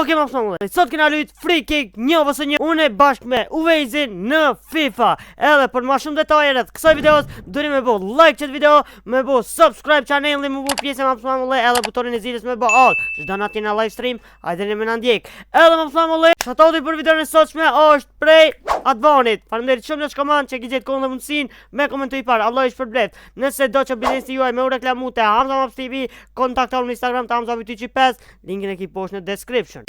Okej, ma pësongull, sot kena lujt free kick 1-1 une bashk me Uvejzin në FIFA. Edhe për ma shumë detaje rreth kësaj videos, duri me bo like qëtë video, me bo subscribe channelin, me bo pjesë ma pësongull, edhe butonin e zilës me bo all. Çdo natë në live stream, hajde në më ndjek. Edhe ma pësongull, shoutouti për videon e sotshme është prej Advanit. Faleminderit shumë në shkoman që gjetë kohën dhe mundësin me komentu i parë. Allah i shpërblet. Nëse do që biznesi juaj me u reklamu te Hamza Maps TV, kontaktohu në Instagram të Hamza Maps 5, linkin e ki poshtë në description.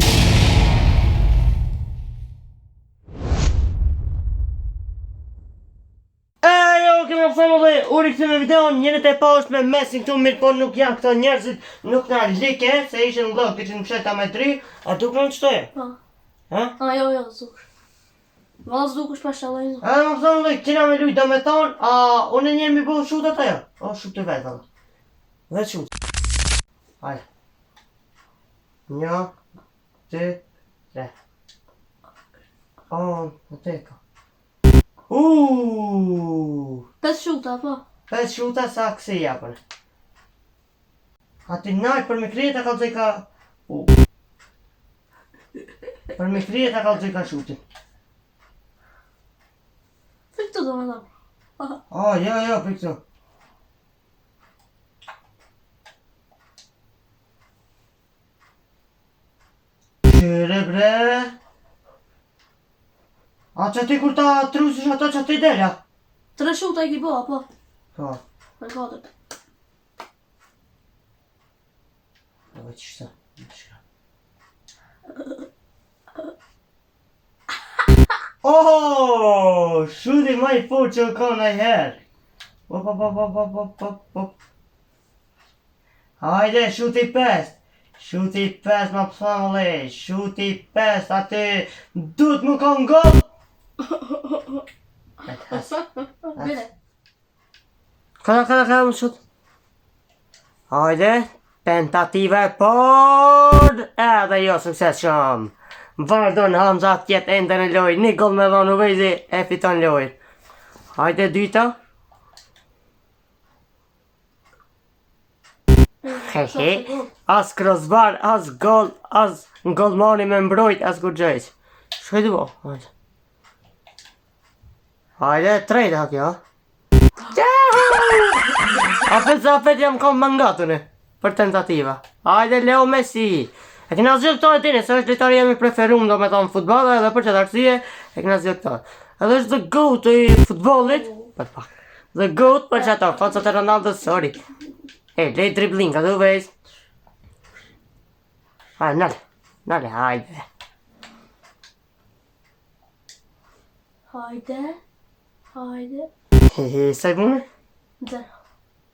Jo, kemi pësëmë u rikëthy me videon, njënët e poshtë me mesin këtu mirë, po nuk janë këto njerëzit, nuk nga like, se ishën në blog, këtë në pshet ta me 3, a duk në në qëtoje? Ha? Jo, zuk. Ma zuk është pa shalaj zuk. Më pësëmë këtina me lujt, do me thonë, unë e njerë mi po shutat ajo? O, shut të vetë, dhe shut. Hajde. 1, 2, 3. Në teka. 5 shuta, po. 5 shuta sa kësi japën. Ati najt për me krije ka të ka... Për me krije ka të ka shutin. Për këtu do me thonë. Jo, për këtu. Qyre bre. A që ti kur ta trusish ato që ti delja? 3 shuta i ki po, po. Po. Në 4. Dhe qështa. Shuti ma i fort që ka najher. Hajde, shuti 5. Shuti 5 ma pësam le. Shuti 5 ati duhet më ka ngop. Bile. Kada më shut. Hajde, tentative por edhe jo sukses shumë. Vardon Hamza tjetë ende në loj, një gol me dhonë Uvejzi e fiton loj. Hajde dyta. As crossbar, as golmani me mbrojt, as kur gjejq. Shkajtë bo, hajde. Hajde, trejt ha kjo. Apet jam kom mangatune për tentativa. Hajde Leo Messi. E kena zhjë këto e tini, se është litari jemi preferum do me thonë futbol edhe për që të arsye, e kena zhjë këto. Edhe është the goat i futbolit, the goat për që ato, facat e Ronaldo, sorry. Lej dribbling, ka du vejz. Nale, hajde. Hajde. Sa i bune? Dhe.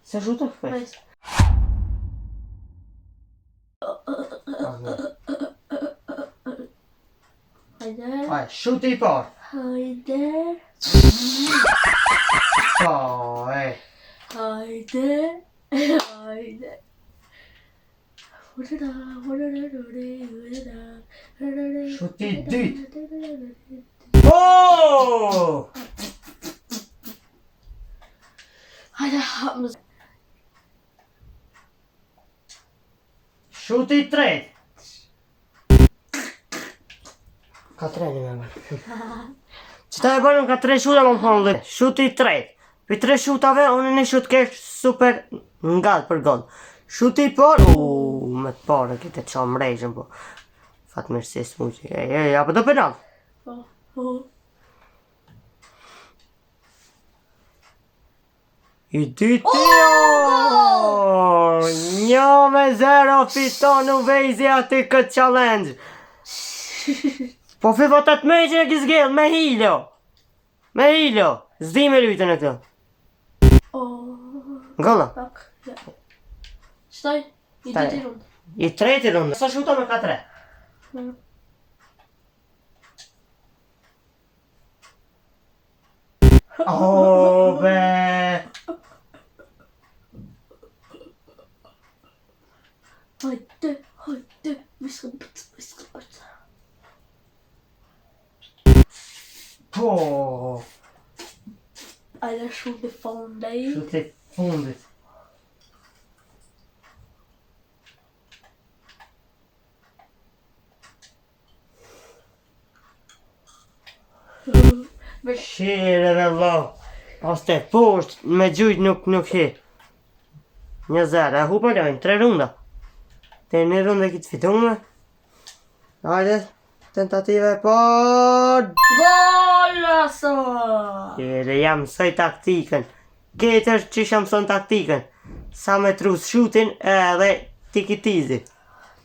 Se shutë? Vejz. Hajde. Shuti i par. Hajde. Shuti i dyt. Hajde, hapë. Shuti i tret. Ka 3 një me bërë. Qëta e bërëm ka 3 shuta më thonë dhe. Shuti i tret. Për 3 shutave, unë një shut kesh super ngat për gol. Shuti i por, me të parë, këtë të qamë mrejshën, po. Fatë mërësis mujtë. Apo do penal? I dyti, 1-0 fiton Uvejzi ati këtë challenge. Po FIFA 8 meqen e kizgell, me hilo. Zdi me lujtën e këtë. Golla? Qëtaj? I dyti rundë. I treti rundë. Sa shuta me ka 3? Be... Hajde, viskën pëtë. Po... Hajde shuti fundit. Shuti fundit. Shire me vlau. Pas te poshtë me gjujt nuk he. 1-0, e hu përlojnë, 3 runda. Te një runda kitë fitume. Hajde, tentative për... Golazo! Shire, jam mësoj taktikën. Ketër që jam mëson taktikën. Sa me trus shutin edhe tikitizi.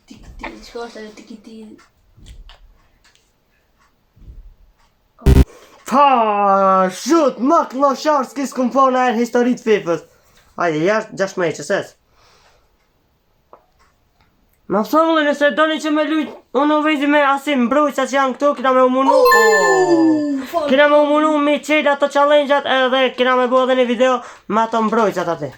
Tiki-tiki, qëka është edhe tiki-tiki? Pa, shut, më klosharë s'kis kum po në erë historit FIFA-s. Hajde, jashtë 6 meqës, es. Ma pësëmullë, nëse doni që me lujt, unë u vejzi me asim mbrojtësa që janë këtu, kina me umunu. Kina me umunu me qelë ato challenge-at edhe kina me bo edhe një video me ato mbrojtësat aty.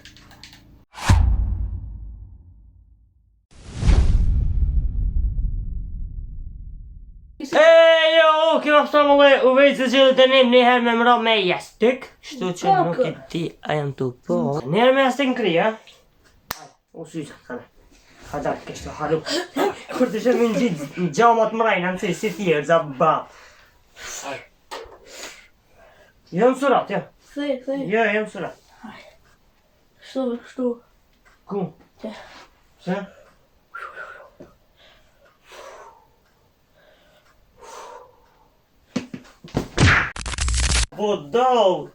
Jo, kima pësëmullë, u vejzi që të njëm njëherë me mra me jastik. Shtu që nuk e ti a janë të po. Njëherë me jastik në kri, ha? U syza, kane. Hadar, kështë të haru. Kur të shemë në gjitë në gjamat mrajnë, në si tjerë, za ba. Jo në surat, jo. Thej. Jo, jo në surat. Kështu. Ku? Te. Se? Po do.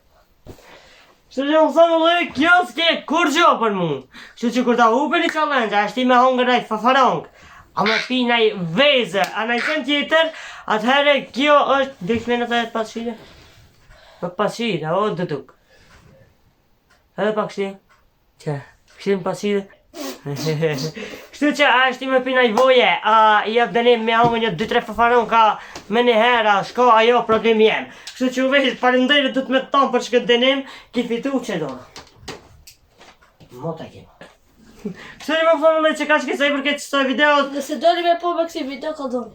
Kështu që më thëmë lë, kjo s'ke kur gjo për mu. Kështu që kur ta hupe një challenge, a shti me hongër naj fafarong, a me pi naj veze, a naj qenë tjetër, atëherë kjo është... Diksh me në të jetë passhire? Për passhire, o dëduk. Edhe pak shti? Që, kështim passhire? Kështu që a shti me pi naj voje, a jep dënim me hongër një 2-3 fafarong, ka me një hera, shko ajo problem jem. Kështu që u vejtë falimderit du të me tonë për shkët dënim, ki fitu që do. Mota kema. Kështu që më thonë dhe që ka që kësaj përket qëtoj video. Nëse doni me po me kësi video, ka doni.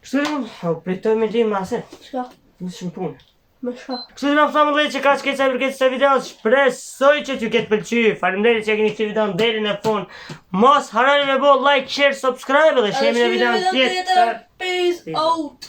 Kështu që më pritoj me gjimë mase. Shka? Në shumë punë. Me shka? Kështu që më thonë dhe që ka që kësaj përket qëtoj video. Shpresoj që t'ju ketë pëlqy. Falimderit që keni këti video në deri në fund. Mos harani me bo like, share, subscribe dhe shemi në video në tjetër. Peace out!